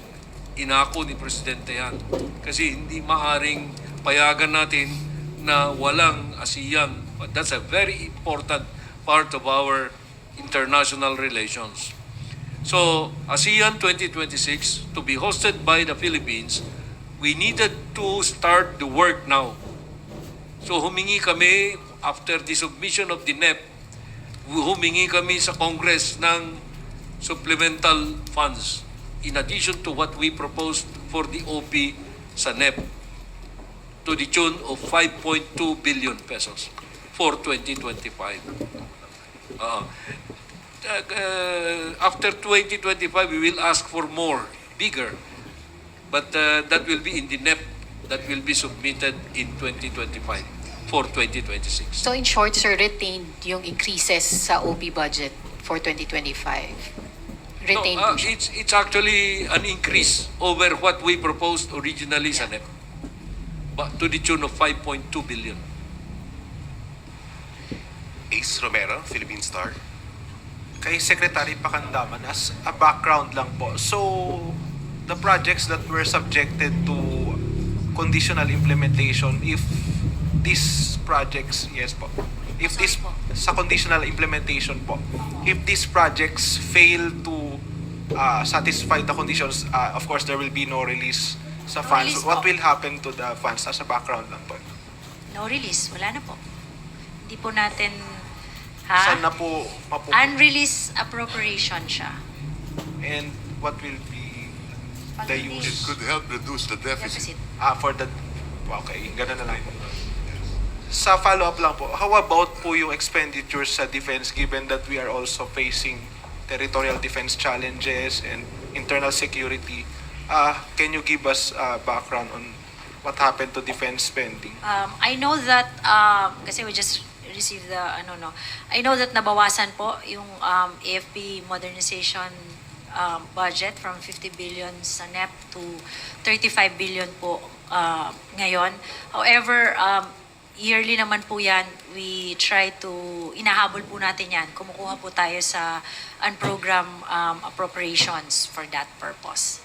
Speaker 12: Inako ni Presidente yan. Kasi hindi maaring payagan natin na walang ASEAN. But that's a very important part of our international relations. So, ASEAN 2026 to be hosted by the Philippines, we needed to start the work now. So humingi kami, after the submission of the NEP, humingi kami sa Congress ng supplemental funds in addition to what we proposed for the OP sa NEP to the tune of 5.2 billion pesos for 2025. After 2025, we will ask for more, bigger. But that will be in the NEP that will be submitted in 2025 for 2026.
Speaker 8: So in short, sir, retained yung increases sa OP budget for 2025? Retained po siya?
Speaker 12: It's actually an increase over what we proposed originally sa NEP, but to the tune of 5.2 billion.
Speaker 3: Ace Romero, Philippine Star.
Speaker 11: Kay Secretary Pakandaman, as a background lang po. So, the projects that were subjected to conditional implementation, if these projects, yes po, if this, sa conditional implementation po, if these projects fail to satisfy the conditions, of course there will be no release sa funds.
Speaker 5: Release
Speaker 11: What
Speaker 5: po.
Speaker 11: will happen to the funds as a background lang po?
Speaker 5: No release, wala na po. Hindi po natin,
Speaker 11: Saan na po
Speaker 5: unreleased appropriation siya.
Speaker 11: And what will be the use?
Speaker 4: It could help reduce the deficit.
Speaker 11: For the, okay, ganun na lang. Sa follow-up lang po, how about po yung expenditures sa defense given that we are also facing territorial defense challenges and internal security? Can you give us background on what happened to defense spending?
Speaker 5: I know that, kasi we just received the, I know that nabawasan po yung AFP modernization budget from 50 billion sa NEP to 35 billion po ngayon. However, yearly naman po yan, we try to, inahabol po natin yan. Kumukuha po tayo sa unprogrammed appropriations for that purpose.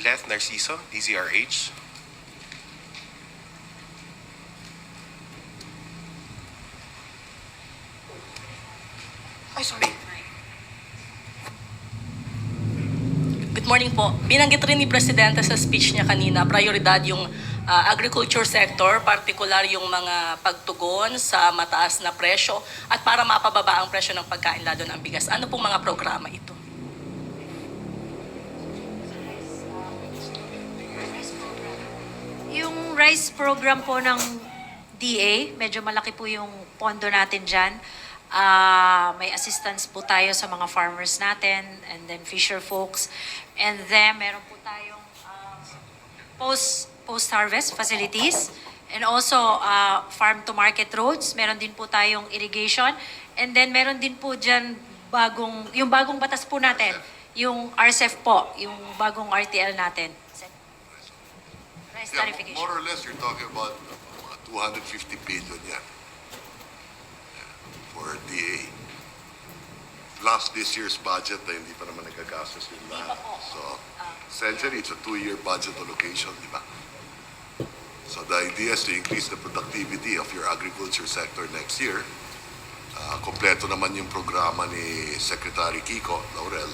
Speaker 3: Leth Narciso, DZRH.
Speaker 17: Ay, sorry.
Speaker 18: Good morning po. Binanggit rin ni Presidente sa speech niya kanina, prioridad yung agriculture sector, particular yung mga pagtugon sa mataas na presyo at para mapababa ang presyo ng pagkain, lalo ng bigas. Ano pong mga programa ito?
Speaker 5: Yung rice program po ng DA, medyo malaki po yung pondo natin dyan. May assistance po tayo sa mga farmers natin and then fisher folks. And then meron po tayong post-harvest facilities and also farm-to-market roads. Meron din po tayong irrigation. And then meron din po dyan yung bagong batas po natin, yung RCEF po, yung bagong RTL natin. Rice tarification.
Speaker 4: More or less, you're talking about 250 billion yan for DA. Plus this year's budget na hindi pa naman nagagastos yung lahat. So, essentially, it's a 2-year budget allocation, di ba? So the idea is to increase the productivity of your agriculture sector next year. Kompleto naman yung programa ni Secretary Kiko Laurel.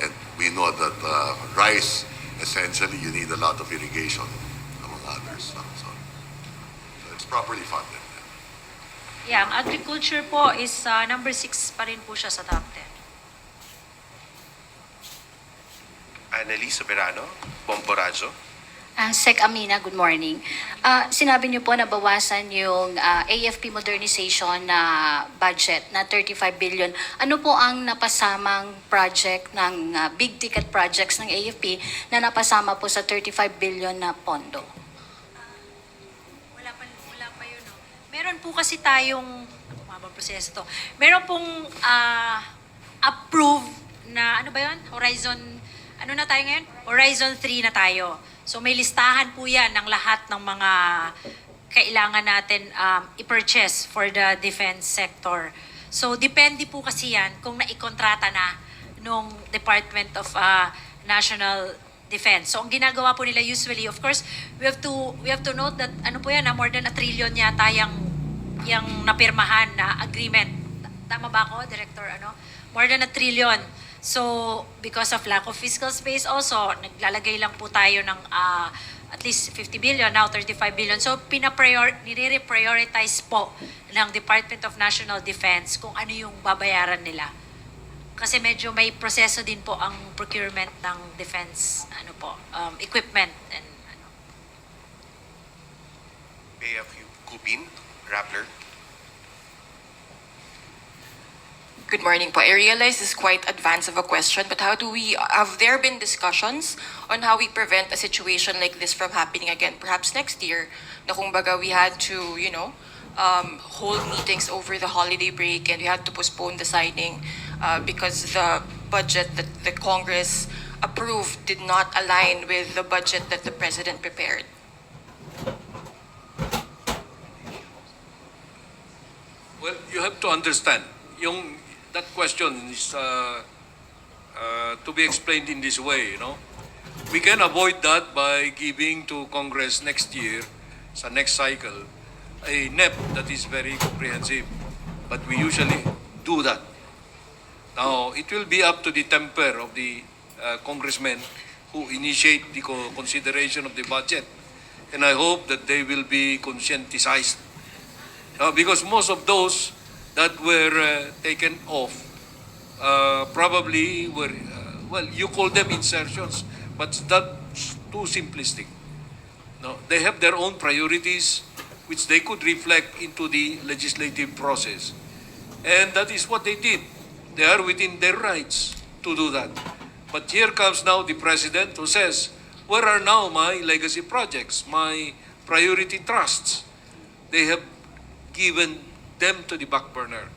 Speaker 4: And we know that rice, essentially, you need a lot of irrigation, among others. So it's properly funded.
Speaker 5: Yeah, ang agriculture po is number 6 pa rin po siya sa top 10.
Speaker 3: Annalise Soberano, Bomborazo.
Speaker 19: Sec Amina, good morning. Sinabi niyo po na bawasan yung AFP modernization na budget na 35 billion. Ano po ang napasamang project ng big ticket projects ng AFP na napasama po sa 35 billion na pondo?
Speaker 5: Wala pa yun. No? Meron po kasi tayong, mabang proseso to. Meron pong approved na, ano ba yun? Ano na tayo ngayon? Horizon 3 na tayo. So may listahan po yan ng lahat ng mga kailangan natin i-purchase for the defense sector. So depende po kasi yan kung naikontrata na nung Department of National Defense. So ang ginagawa po nila usually, of course, we have to note that ano po yan, more than 1 trillion yata yung napirmahan na agreement. Tama ba ako, Director? More than 1 trillion. So, because of lack of fiscal space also, naglalagay lang po tayo ng at least 50 billion, now 35 billion. So, nire-prioritize po ng Department of National Defense kung ano yung babayaran nila. Kasi medyo may proseso din po ang procurement ng defense equipment. And,
Speaker 3: Bea Cupin, Rappler.
Speaker 20: Good morning po. I realize this is quite advanced of a question, but have there been discussions on how we prevent a situation like this from happening again, perhaps next year, na kung baga we had to, hold meetings over the holiday break and we had to postpone the signing because the budget that the Congress approved did not align with the budget that the President prepared?
Speaker 12: Well, you have to understand, that question is to be explained in this way, We can avoid that by giving to Congress next year, sa next cycle, a NEP that is very comprehensive. But we usually do that. Now, it will be up to the temper of the congressmen who initiate the consideration of the budget. And I hope that they will be conscientized. Because most of those that were taken off probably were, you call them insertions, but that's too simplistic. No, they have their own priorities which they could reflect into the legislative process. And that is what they did. They are within their rights to do that. But here comes now the President who says, where are now my legacy projects, my priority trusts? They have given them to the back burner.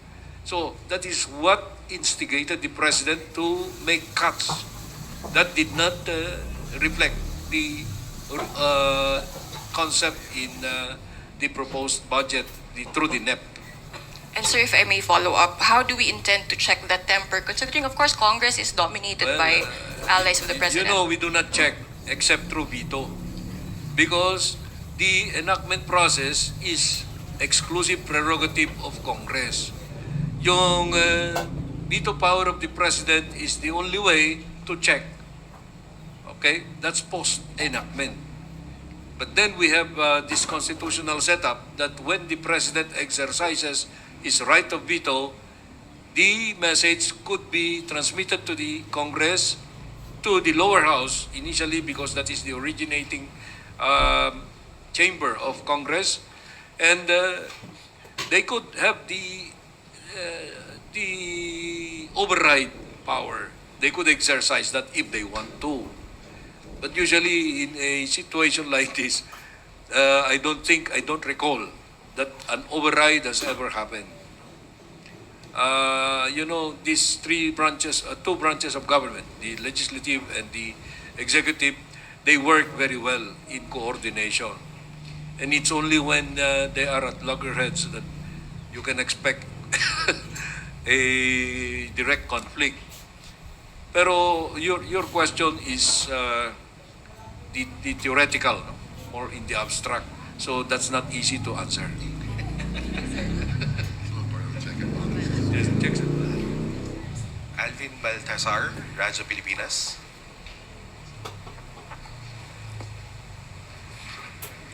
Speaker 12: So that is what instigated the President to make cuts that did not reflect the concept in the proposed budget through the NEP.
Speaker 20: And sir, if I may follow up, how do we intend to check that temper, considering of course Congress is dominated by allies of the President?
Speaker 12: We do not check except through veto, because the enactment process is exclusive prerogative of Congress. Yung veto power of the President is the only way to check. Okay? That's post-enactment. But then we have this constitutional setup that when the President exercises his right of veto, the message could be transmitted to the Congress, to the lower house initially, because that is the originating chamber of Congress, and they could have the override power. They could exercise that if they want to. But usually in a situation like this, I don't recall that an override has ever happened. These two branches of government, the legislative and the executive, they work very well in coordination. And it's only when they are at loggerheads that you can expect a direct conflict. Pero your question is the theoretical, no? More in the abstract. So that's not easy to answer.
Speaker 21: Alvin Baltasar, Radyo Pilipinas.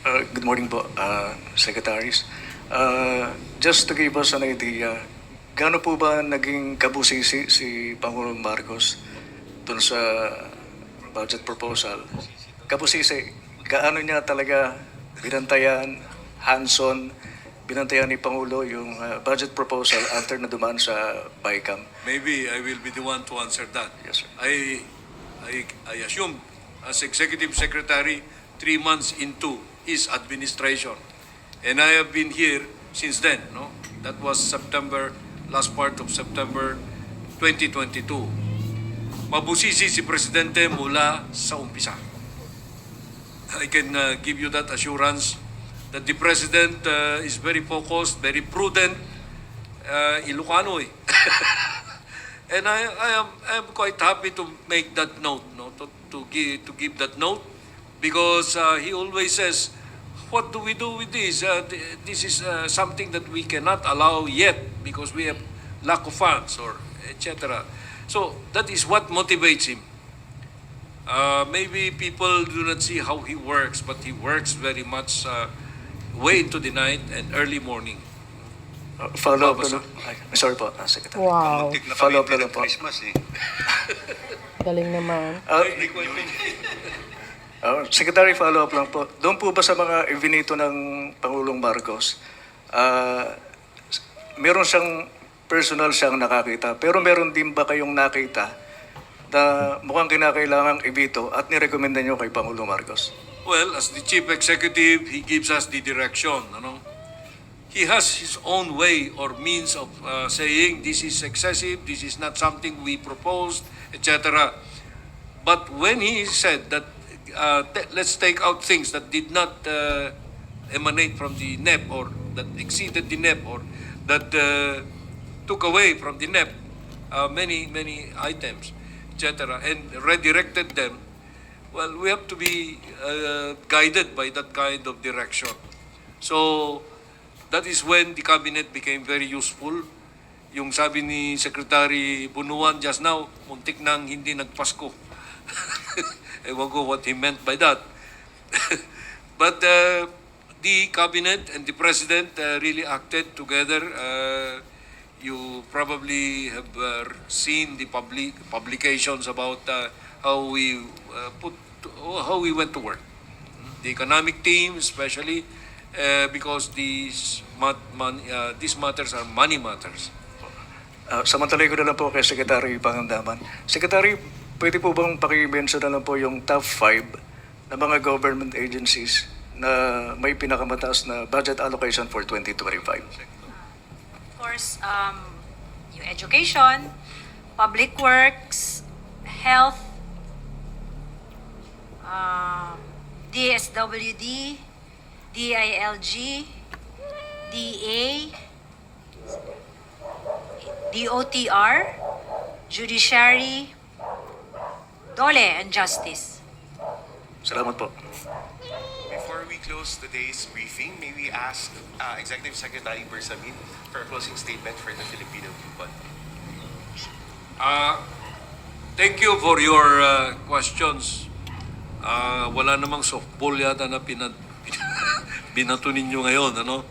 Speaker 22: Good morning po, Secretaries. Just to give us an idea, gaano po ba naging kabusisi si Pangulong Marcos dun sa budget proposal? Kabusisi, gaano niya talaga binantayan, hands-on, binantayan ni Pangulo yung budget proposal after na dumaan sa BICAM?
Speaker 12: Maybe I will be the one to answer that.
Speaker 22: Yes, sir.
Speaker 12: I assume as Executive Secretary 3 months into his administration. And I have been here since then, no? That was last part of September 2022. Mabusisi si Presidente mula sa umpisa. I can give you that assurance that the President is very focused, very prudent, Ilocano eh. And I am quite happy to make that note, no? to give that note, because he always says, what do we do with this? This is something that we cannot allow yet because we have lack of funds or etc. So that is what motivates him. Maybe people do not see how he works, but he works very much way into the night and early morning.
Speaker 22: Follow-up na lang. Sorry po, Secretary.
Speaker 2: Wow.
Speaker 22: Follow-up na lang po.
Speaker 7: Christmas eh.
Speaker 2: Galing naman.
Speaker 22: Secretary, follow-up lang po. Doon po ba sa mga ibinito ng Pangulong Marcos, meron siyang personal siyang nakakita, pero meron din ba kayong nakita na mukhang kinakailangang ibito at nirekomenda nyo kay Pangulong Marcos?
Speaker 12: Well, as the Chief Executive, he gives us the direction, He has his own way or means of saying this is excessive, this is not something we proposed, etc. But when he said that let's take out things that did not emanate from the NEP or that exceeded the NEP or that took away from the NEP many items, etc., and redirected them, well, we have to be guided by that kind of direction. So that is when the cabinet became very useful. Yung sabi ni Secretary Bunuan just now, muntik nang hindi nagpasko. Ewan ko what he meant by that. But the cabinet and the president really acted together. You probably have seen the publications about how we went to work. The economic team, especially, because these matters are money matters.
Speaker 22: Samantalay ko na lang po kay Secretary Pangandaman. Secretary, pwede po bang paki-mention na lang po yung top 5 na mga government agencies na may pinakamataas na budget allocation for 2025?
Speaker 5: Of course, yung education, public works, health, DSWD, DILG, DA, DOTR, Judiciary, Dole, and Justice.
Speaker 22: Salamat po.
Speaker 3: Before we close today's briefing, may we ask Executive Secretary Bersamin for a closing statement for the Filipino people?
Speaker 12: Thank you for your questions. Wala namang softball yata na binato ninyo ngayon. Ano?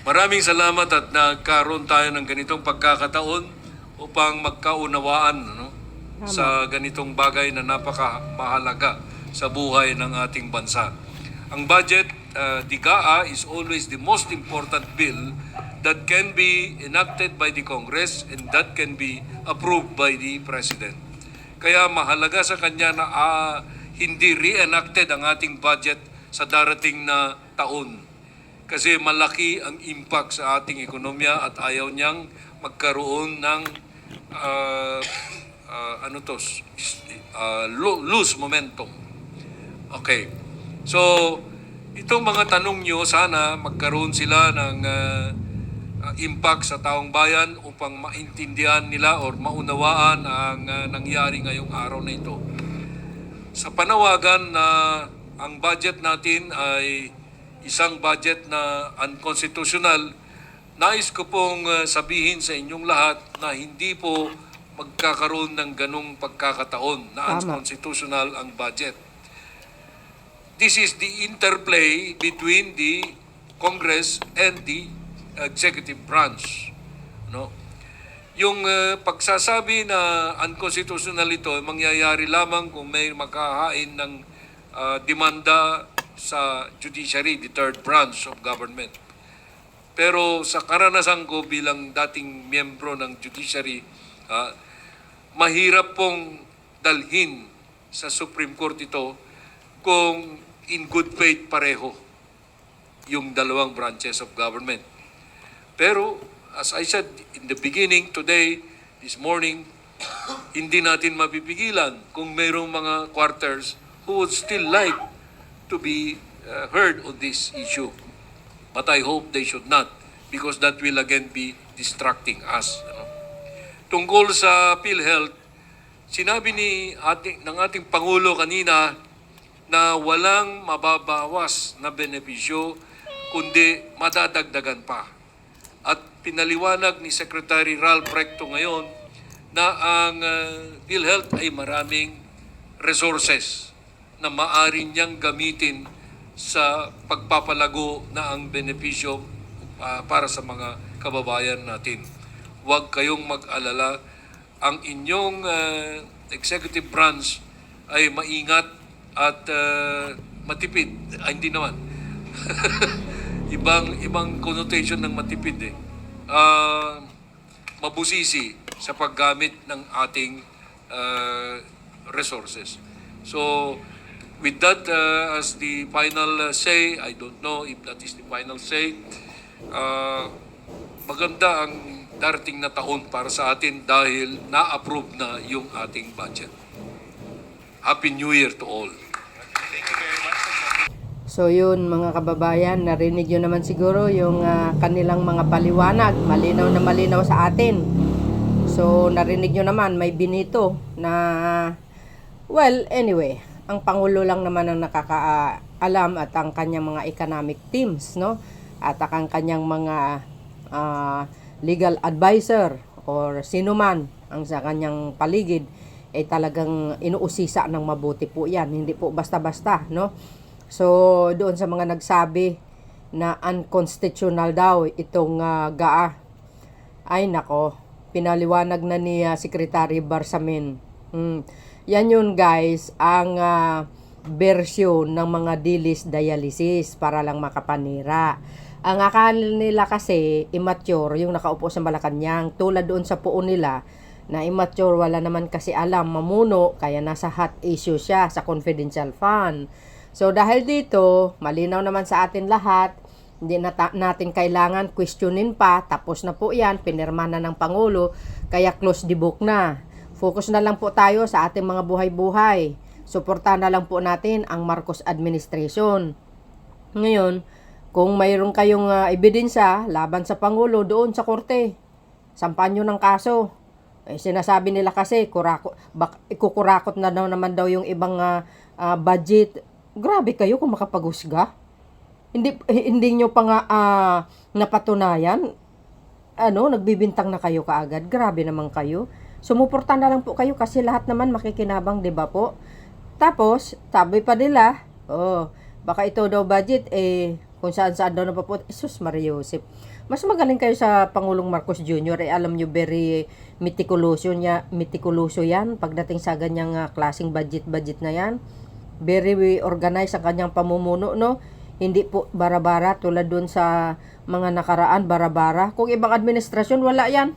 Speaker 12: Maraming salamat at nagkaroon tayo ng ganitong pagkakataon upang magkaunawaan sa ganitong bagay na napakamahalaga sa buhay ng ating bansa. Ang budget, DIGA, is always the most important bill that can be enacted by the Congress and that can be approved by the President. Kaya mahalaga sa kanya na hindi re-enacted ang ating budget sa darating na taon. Kasi malaki ang impact sa ating ekonomiya at ayaw niyang magkaroon ng lose momentum. Okay. So, itong mga tanong nyo, sana magkaroon sila ng impact sa taong bayan upang maintindihan nila or maunawaan ang nangyari ngayong araw na ito. Sa panawagan na ang budget natin ay isang budget na unconstitutional, nais ko pong sabihin sa inyong lahat na hindi po magkakaroon ng ganong pagkakataon na unconstitutional ang budget. This is the interplay between the Congress and the executive branch. No? Yung pagsasabi na unconstitutional ito, mangyayari lamang kung may makahain ng demanda sa judiciary, the third branch of government. Pero sa karanasan ko bilang dating miyembro ng judiciary, mahirap pong dalhin sa Supreme Court ito kung in good faith pareho yung dalawang branches of government. Pero, as I said in the beginning, today, this morning, hindi natin mapipigilan kung mayroong mga quarters who would still like to be heard on this issue. But I hope they should not, because that will again be distracting us. Tungkol sa PhilHealth, sinabi ng ating Pangulo kanina na walang mababawas na benepisyo, kundi madadagdagan pa. At pinaliwanag ni Secretary Ralph Recto ngayon na ang PhilHealth ay maraming resources na maaari niyang gamitin sa pagpapalago na ang benepisyo para sa mga kababayan natin. Huwag kayong mag-alala. Ang inyong executive branch ay maingat at matipid. Hindi naman. ibang connotation ng matipid mabusisi sa paggamit ng ating resources. So, with that as the final say, I don't know if that is the final say, maganda ang darating na taon para sa atin dahil na-approve na yung ating budget. Happy New Year to all.
Speaker 2: So yun mga kababayan, narinig nyo naman siguro yung kanilang mga paliwanag, malinaw na malinaw sa atin. So narinig nyo naman, may binito na, well anyway, ang Pangulo lang naman ang nakakaalam at ang kanyang mga economic teams, no? At ang kanyang mga legal advisor or sino man ang sa kanyang paligid ay talagang inuusisa ng mabuti po yan. Hindi po basta-basta, no? So, doon sa mga nagsabi na unconstitutional daw itong GAA, ay nako, pinaliwanag na ni Secretary Barsamin. Yan yun guys, ang version ng mga dialysis para lang makapanira. Ang akala nila kasi immature yung nakaupo sa Malacanang, tulad doon sa puon nila na immature, wala naman kasi alam mamuno, kaya nasa hot issue siya sa confidential fund. So dahil dito, malinaw naman sa atin lahat, hindi natin kailangan questionin pa, tapos na po yan, pinirma na ng Pangulo, kaya close the book na. Focus na lang po tayo sa ating mga buhay-buhay. Suportahan na lang po natin ang Marcos administration. Ngayon, kung mayroon kayong ebidensya laban sa Pangulo doon sa korte, sampahan nyo ng kaso. Sinasabi nila kasi, ikukurakot na naman daw yung ibang budget. Grabe kayo kung makapaghusga. Hindi nyo pa nga napatunayan. Nagbibintang na kayo kaagad. Grabe naman kayo. Sumuporta na lang po kayo kasi lahat naman makikinabang, 'di ba po? Tapos, sabi pa nila, baka ito daw budget, kung saan-saan daw napaput. Isus Maria Joseph. Mas magaling kayo sa Pangulong Marcos Jr. Alam nyo, very meticuloso yan pagdating sa ganyang klaseng budget na yan. Very organized ang kanyang pamumuno, no? Hindi po bara-bara tulad dun sa mga nakaraan, bara-bara. Kung ibang administrasyon, wala yan.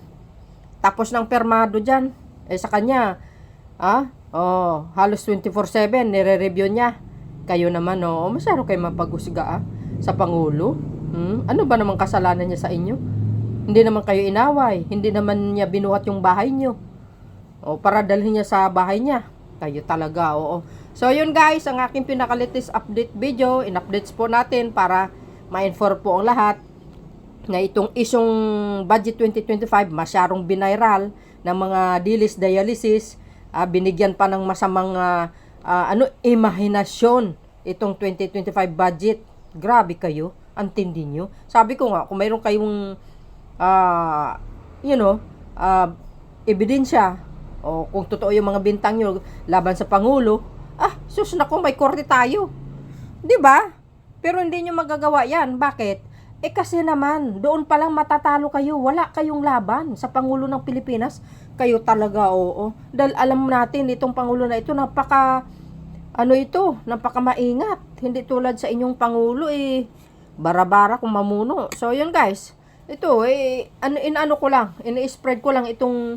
Speaker 2: Tapos ng permado dyan. Sa kanya, halos 24/7 nire-review niya. Kayo naman, masyado kayo mapag-usga sa Pangulo. Ano ba namang kasalanan niya sa inyo? Hindi naman kayo inaway. Hindi naman niya binuhat yung bahay niyo. Para dalhin niya sa bahay niya. Kayo talaga, oo. So, yun guys, ang aking pinaka-latest update video. In-updates po natin para ma-inform po ang lahat na itong isyong budget 2025 masyarong binairal ng mga dialysis, binigyan pa ng masamang imahinasyon itong 2025 budget. Grabe kayo, ang tindi nyo. Sabi ko nga, kung mayroon kayong ebidensya o kung totoo yung mga bintang nyo laban sa Pangulo, sus na ko, may korte tayo. 'Di ba? Pero hindi nyo magagawa yan. Bakit? Kasi naman, doon pa lang matatalo kayo. Wala kayong laban sa Pangulo ng Pilipinas. Kayo talaga, oo. Dahil alam natin, itong Pangulo na ito, napaka maingat. Hindi tulad sa inyong Pangulo, bara-bara kung mamuno. So, yun guys. Ito, ko lang, ini-spread ko lang itong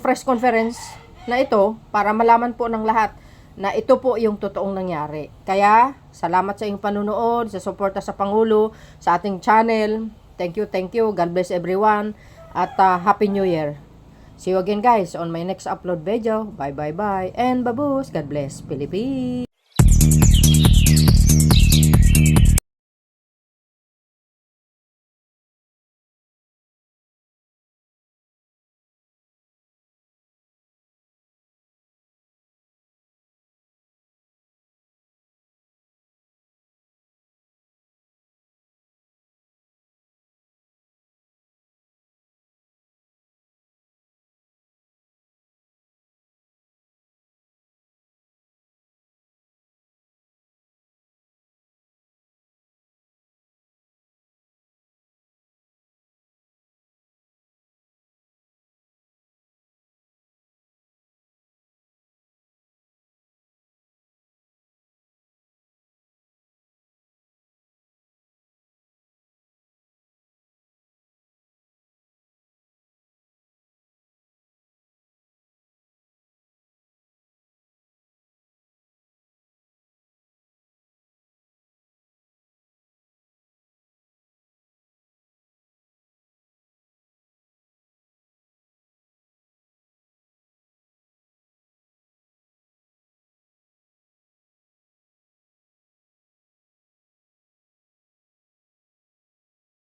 Speaker 2: press conference na ito para malaman po ng lahat na ito po yung totoong nangyari. Kaya, salamat sa inyong panunood, sa suporta sa Pangulo, sa ating channel. Thank you. God bless everyone. At Happy New Year. See you again guys on my next upload video. Bye. And babus. God bless Philippines.